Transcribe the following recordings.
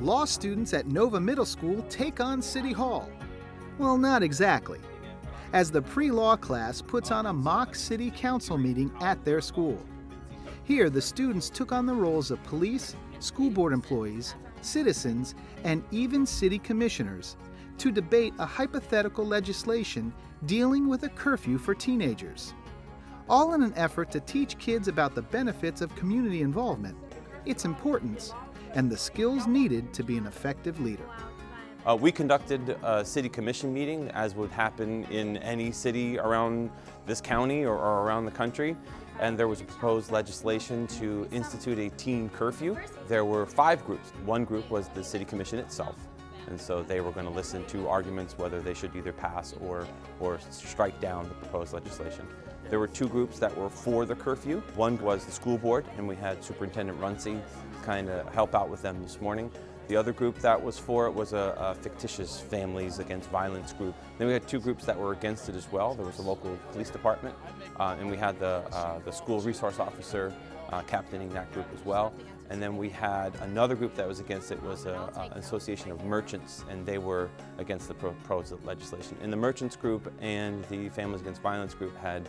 law students at Nova Middle School take on City Hall. Well, not exactly, as the pre-law class puts on a mock city council meeting at their school. Here, the students took on the roles of police, school board employees, citizens, and even city commissioners to debate a hypothetical legislation dealing with a curfew for teenagers. All in an effort to teach kids about the benefits of community involvement, its importance, and the skills needed to be an effective leader. We conducted a city commission meeting, as would happen in any city around this county or around the country. And there was a proposed legislation to institute a teen curfew. There were 5 groups. One group was the city commission itself. And so they were going to listen to arguments whether they should either pass or strike down the proposed legislation. There were 2 groups that were for the curfew. One was the school board, and we had Superintendent Runcie kind of help out with them this morning. The other group that was for it was a fictitious Families Against Violence group. Then we had 2 groups that were against it as well. There was the local police department, and we had the school resource officer captaining that group as well. And then we had another group that was against it, was an association of merchants, and they were against the proposed legislation. And the merchants group and the Families Against Violence group had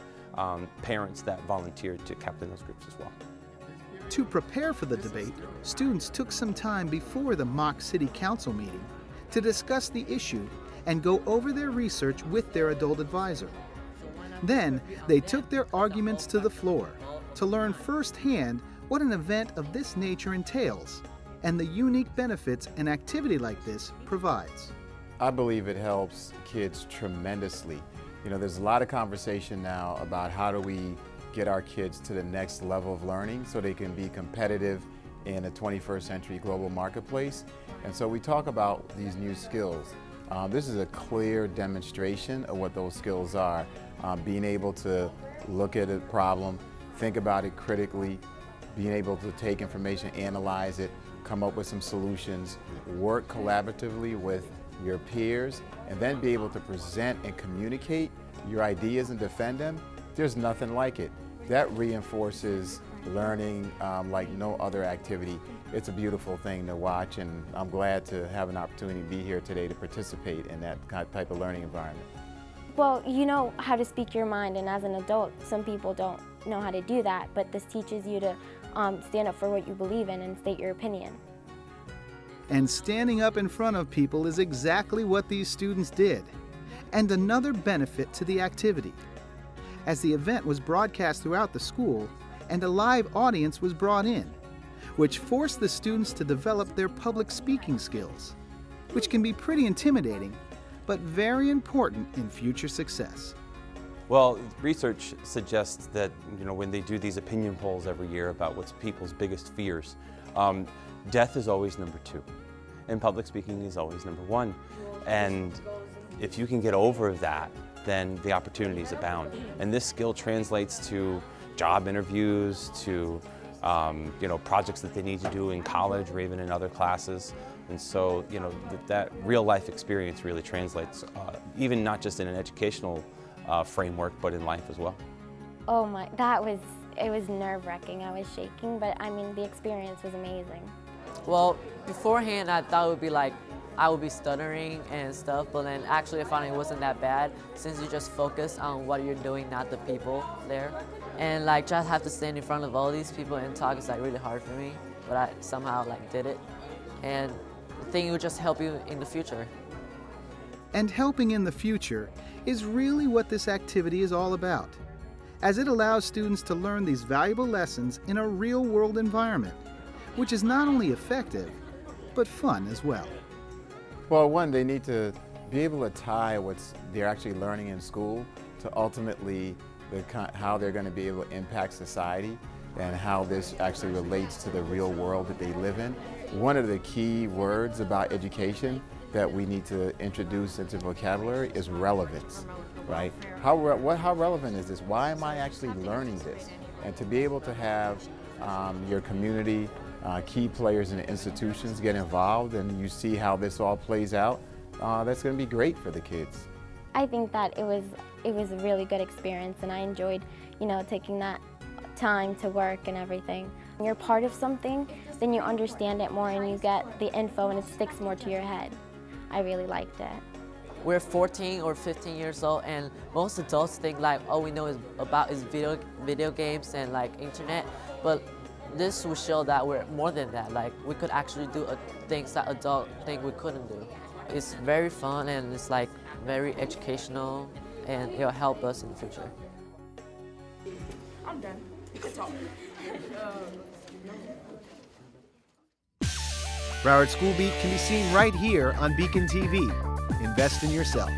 parents that volunteered to captain those groups as well. To prepare for the debate, students took some time before the mock city council meeting to discuss the issue and go over their research with their adult advisor. Then, they took their arguments to the floor to learn firsthand what an event of this nature entails and the unique benefits an activity like this provides. I believe it helps kids tremendously. You know, there's a lot of conversation now about how do we get our kids to the next level of learning so they can be competitive in a 21st century global marketplace. And so we talk about these new skills. This is a clear demonstration of what those skills are. Being able to look at a problem, think about it critically, being able to take information, analyze it, come up with some solutions, work collaboratively with your peers, and then be able to present and communicate your ideas and defend them. There's nothing like it. That reinforces learning like no other activity. It's a beautiful thing to watch, and I'm glad to have an opportunity to be here today to participate in that type of learning environment. Well, you know how to speak your mind, and as an adult, some people don't know how to do that, but this teaches you to stand up for what you believe in and state your opinion. And standing up in front of people is exactly what these students did. And another benefit to the activity, as the event was broadcast throughout the school and a live audience was brought in, which forced the students to develop their public speaking skills, which can be pretty intimidating, but very important in future success. Well, research suggests that, you know, when they do these opinion polls every year about what's people's biggest fears, death is always number 2, and public speaking is always number 1. And if you can get over that, then the opportunities abound. And this skill translates to job interviews, to you know, projects that they need to do in college or even in other classes. And so, you know, that real life experience really translates, even not just in an educational framework, but in life as well. Oh my, it was nerve-wracking. I was shaking, but I mean, the experience was amazing. Well, beforehand, I thought it would be like, I would be stuttering and stuff, but then actually I found it wasn't that bad since you just focus on what you're doing, not the people there. And like just have to stand in front of all these people and talk is like really hard for me, but I somehow like did it. And I think it would just help you in the future. And helping in the future is really what this activity is all about, as it allows students to learn these valuable lessons in a real-world environment, which is not only effective, but fun as well. Well, one, they need to be able to tie what they're actually learning in school to ultimately how they're going to be able to impact society and how this actually relates to the real world that they live in. One of the key words about education that we need to introduce into vocabulary is relevance, right? How relevant is this? Why am I actually learning this? And to be able to have your community, key players in the institutions get involved, and you see how this all plays out, that's going to be great for the kids. I think that it was a really good experience, and I enjoyed, you know, taking that time to work and everything. When you're part of something, then you understand it more and you get the info and it sticks more to your head. I really liked it. We're 14 or 15 years old, and most adults think like all we know is video games and like internet, but this will show that we're more than that. Like we could actually do things that adults think we couldn't do. It's very fun and it's like very educational, and it'll help us in the future. I'm done. You can talk. Broward School Beat can be seen right here on BECON-TV. Invest in yourself.